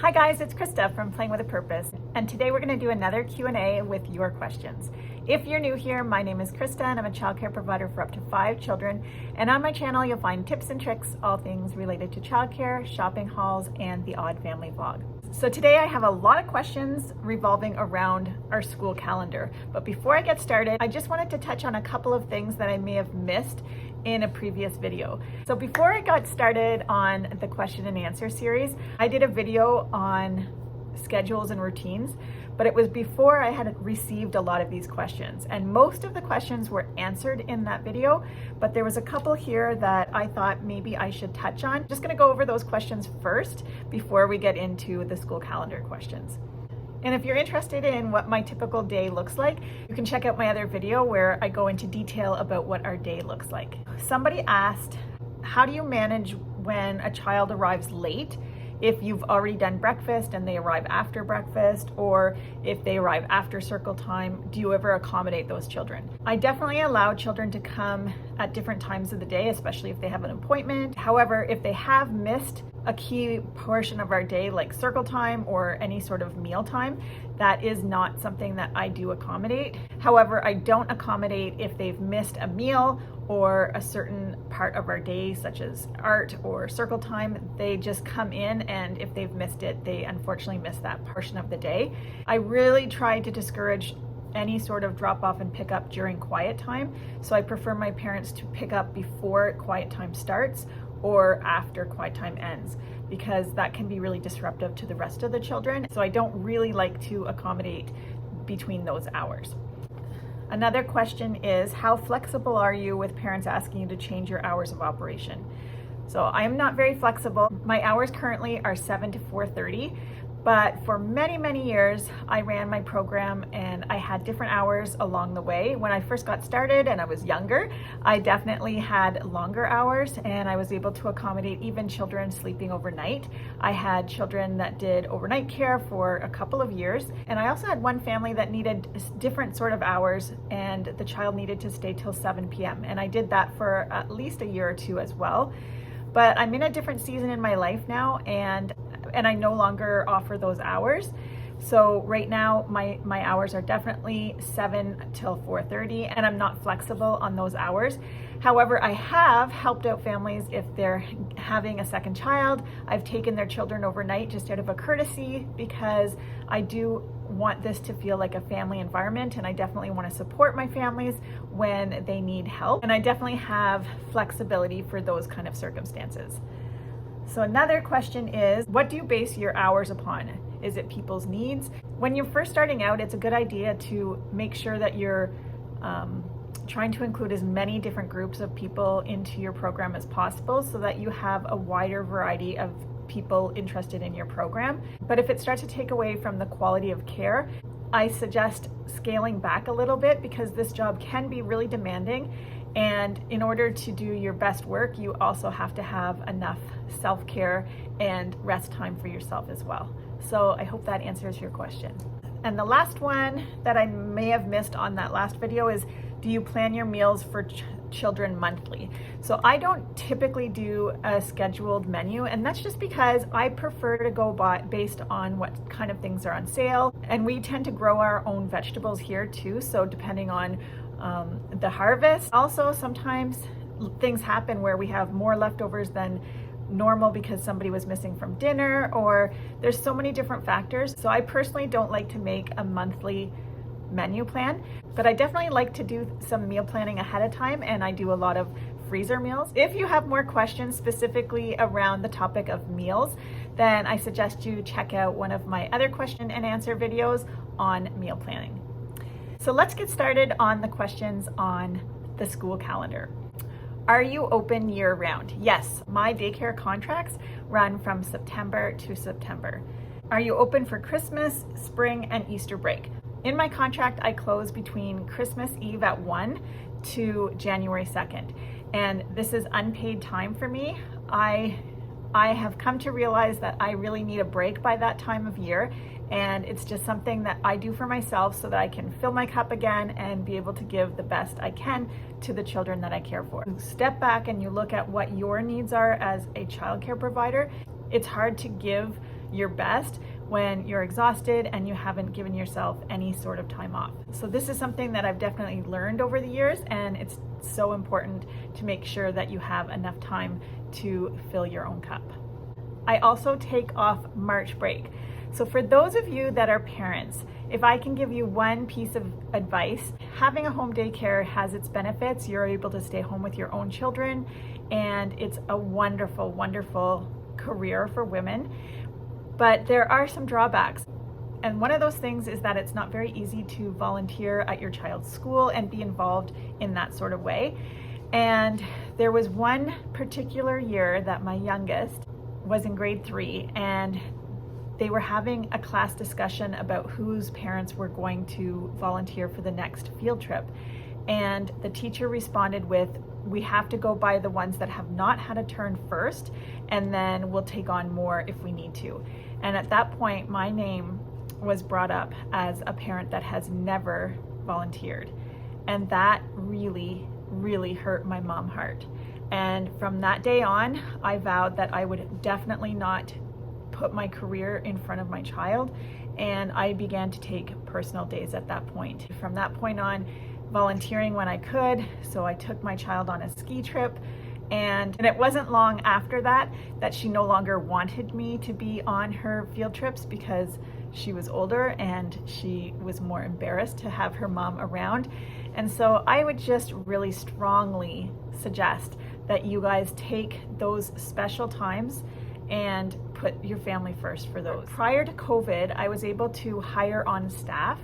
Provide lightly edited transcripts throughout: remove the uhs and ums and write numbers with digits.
Hi guys, it's Krista from Playing with a Purpose, and today we're going to do another Q&A with your questions. If you're new here, my name is Krista and I'm a childcare provider for up to 5 children, and on my channel you'll find tips and tricks, all things related to childcare, shopping hauls, and the odd family vlog. So today I have a lot of questions revolving around our school calendar, but before I get started, I just wanted to touch on a couple of things that I may have missed in a previous video. So before I got started on the question and answer series, I did a video on schedules and routines, but it was before I had received a lot of these questions, and most of the questions were answered in that video, but there was a couple here that I thought maybe I should touch on. Just gonna go over those questions first before we get into the school calendar questions. And if you're interested in what my typical day looks like, you can check out my other video where I go into detail about what our day looks like. Somebody asked, how do you manage when a child arrives late? If you've already done breakfast and they arrive after breakfast, or if they arrive after circle time, do you ever accommodate those children? I definitely allow children to come at different times of the day, especially if they have an appointment. However, if they have missed a key portion of our day, like circle time or any sort of meal time, that is not something that I do accommodate. However, I don't accommodate if they've missed a meal or a certain part of our day, such as art or circle time. They just come in, and if they've missed it, they unfortunately miss that portion of the day. I really try to discourage any sort of drop off and pick up during quiet time. So I prefer my parents to pick up before quiet time starts or after quiet time ends, because that can be really disruptive to the rest of the children. So I don't really like to accommodate between those hours. Another question is, how flexible are you with parents asking you to change your hours of operation? So I am not very flexible. My hours currently are 7 to 4:30, but for many, many years, I ran my program and I had different hours along the way. When I first got started and I was younger, I definitely had longer hours, and I was able to accommodate even children sleeping overnight. I had children that did overnight care for a couple of years, and I also had one family that needed different sort of hours, and the child needed to stay till 7 p.m. And I did that for at least a year or two as well. But I'm in a different season in my life now, and I no longer offer those hours. So right now my hours are definitely 7 till 4:30, and I'm not flexible on those hours. However, I have helped out families if they're having a second child. I've taken their children overnight just out of a courtesy, because I do want this to feel like a family environment, and I definitely want to support my families when they need help. And I definitely have flexibility for those kind of circumstances. So another question is, what do you base your hours upon? Is it people's needs? When you're first starting out, it's a good idea to make sure that you're trying to include as many different groups of people into your program as possible, so that you have a wider variety of people interested in your program. But if it starts to take away from the quality of care, I suggest scaling back a little bit, because this job can be really demanding. And in order to do your best work, you also have to have enough self-care and rest time for yourself as well. So I hope that answers your question. And the last one that I may have missed on that last video is, do you plan your meals for children monthly? So I don't typically do a scheduled menu, and that's just because I prefer to go based on what kind of things are on sale. And we tend to grow our own vegetables here too, so depending on the harvest. Also, sometimes things happen where we have more leftovers than normal because somebody was missing from dinner, or there's so many different factors. So I personally don't like to make a monthly menu plan, but I definitely like to do some meal planning ahead of time, and I do a lot of freezer meals. If you have more questions specifically around the topic of meals, then I suggest you check out one of my other question and answer videos on meal planning. So let's get started on the questions on the school calendar. Are you open year-round? Yes, my daycare contracts run from September to September. Are you open for Christmas, spring, and Easter break? In my contract, I close between Christmas Eve at 1 to January 2nd, and this is unpaid time for me. I have come to realize that I really need a break by that time of year, and it's just something that I do for myself so that I can fill my cup again and be able to give the best I can to the children that I care for. Step back and you look at what your needs are as a childcare provider. It's hard to give your best when you're exhausted and you haven't given yourself any sort of time off. So this is something that I've definitely learned over the years, and it's so important to make sure that you have enough time to fill your own cup. I also take off March break. So for those of you that are parents, if I can give you one piece of advice, having a home daycare has its benefits. You're able to stay home with your own children, and it's a wonderful, wonderful career for women. But there are some drawbacks. And one of those things is that it's not very easy to volunteer at your child's school and be involved in that sort of way. And there was one particular year that my youngest was in grade 3, and they were having a class discussion about whose parents were going to volunteer for the next field trip. And the teacher responded with, "We have to go by the ones that have not had a turn first, and then we'll take on more if we need to." And at that point, my name was brought up as a parent that has never volunteered. And that really, really hurt my mom heart. And from that day on, I vowed that I would definitely not put my career in front of my child. And I began to take personal days at that point. From that point on, volunteering when I could. So I took my child on a ski trip. And it wasn't long after that she no longer wanted me to be on her field trips because she was older and she was more embarrassed to have her mom around. And so I would just really strongly suggest that you guys take those special times and put your family first for those. Prior to COVID, I was able to hire on staff.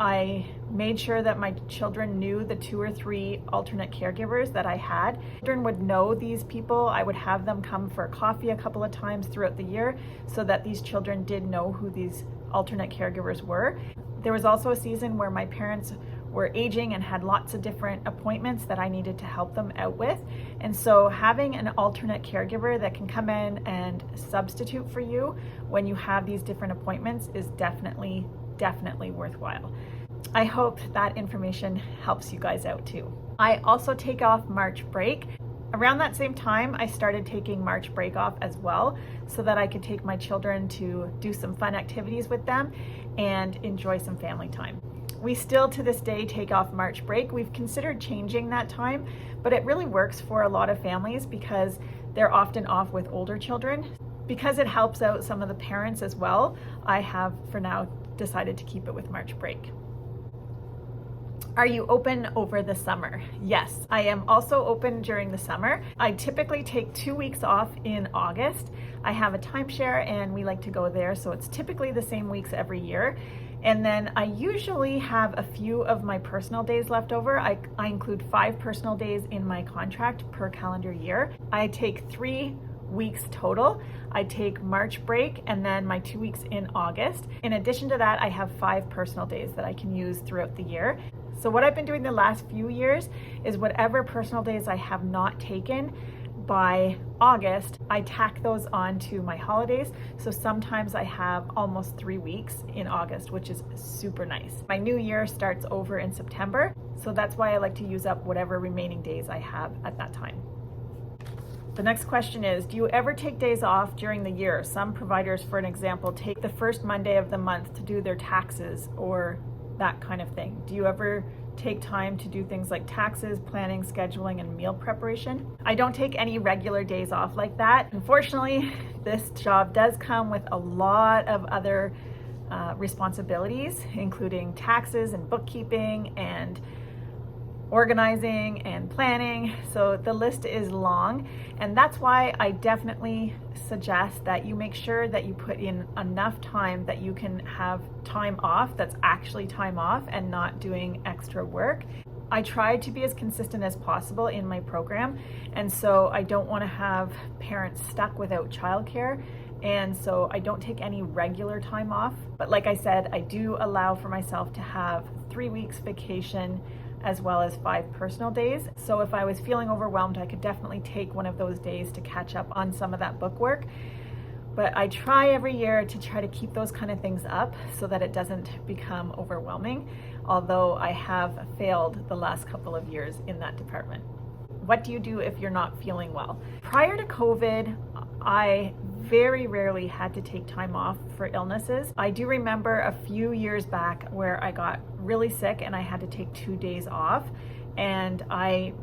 I made sure that my children knew the 2 or 3 alternate caregivers that I had. Children would know these people. I would have them come for coffee a couple of times throughout the year so that these children did know who these alternate caregivers were. There was also a season where my parents were aging and had lots of different appointments that I needed to help them out with. And so having an alternate caregiver that can come in and substitute for you when you have these different appointments is definitely worthwhile. I hope that information helps you guys out too. I also take off March break. Around that same time, I started taking March break off as well so that I could take my children to do some fun activities with them and enjoy some family time. We still to this day take off March break. We've considered changing that time, but it really works for a lot of families because they're often off with older children. Because it helps out some of the parents as well, I have for now decided to keep it with March break. Are you open over the summer? Yes, I am also open during the summer. I typically take 2 weeks off in August. I have a timeshare and we like to go there, so it's typically the same weeks every year. And then I usually have a few of my personal days left over. I include 5 personal days in my contract per calendar year. I take 3 weeks total. I take March break and then my 2 weeks in August. In addition to that, I have 5 personal days that I can use throughout the year. So what I've been doing the last few years is whatever personal days I have not taken by August, I tack those on to my holidays. So sometimes I have almost 3 weeks in August, which is super nice. My new year starts over in September. So that's why I like to use up whatever remaining days I have at that time. The next question is, do you ever take days off during the year? Some providers, for an example, take the first Monday of the month to do their taxes or that kind of thing. Do you ever take time to do things like taxes, planning, scheduling, and meal preparation? I don't take any regular days off like that. Unfortunately, this job does come with a lot of other responsibilities, including taxes and bookkeeping and organizing and planning. So the list is long, and that's why I definitely suggest that you make sure that you put in enough time that you can have time off that's actually time off and not doing extra work. I try to be as consistent as possible in my program, and so I don't want to have parents stuck without childcare. And so I don't take any regular time off. But like I said, I do allow for myself to have 3 weeks vacation as well as 5 personal days. So if I was feeling overwhelmed, I could definitely take one of those days to catch up on some of that book work. But I try every year to try to keep those kind of things up so that it doesn't become overwhelming, although I have failed the last couple of years in that department. What do you do if you're not feeling well? Prior to COVID, I very rarely had to take time off for illnesses. I do remember a few years back where I got really sick and I had to take 2 days off, and I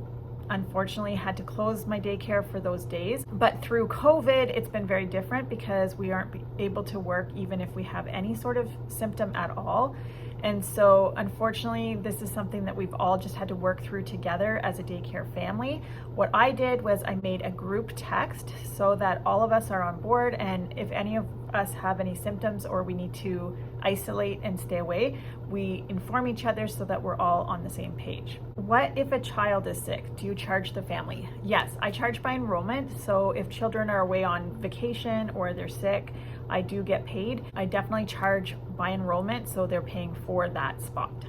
unfortunately had to close my daycare for those days. But through COVID, it's been very different because we aren't able to work even if we have any sort of symptom at all. And so unfortunately, this is something that we've all just had to work through together as a daycare family. What I did was I made a group text so that all of us are on board, and if any of us have any symptoms or we need to isolate and stay away, we inform each other so that we're all on the same page. What if a child is sick? Do you charge the family? Yes, I charge by enrollment. So if children are away on vacation or they're sick, I do get paid. I definitely charge by enrollment, so they're paying for that spot.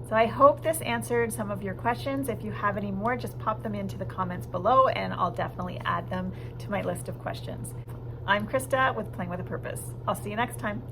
So I hope this answered some of your questions. If you have any more, just pop them into the comments below and I'll definitely add them to my list of questions. I'm Krista with Playing with a Purpose. I'll see you next time.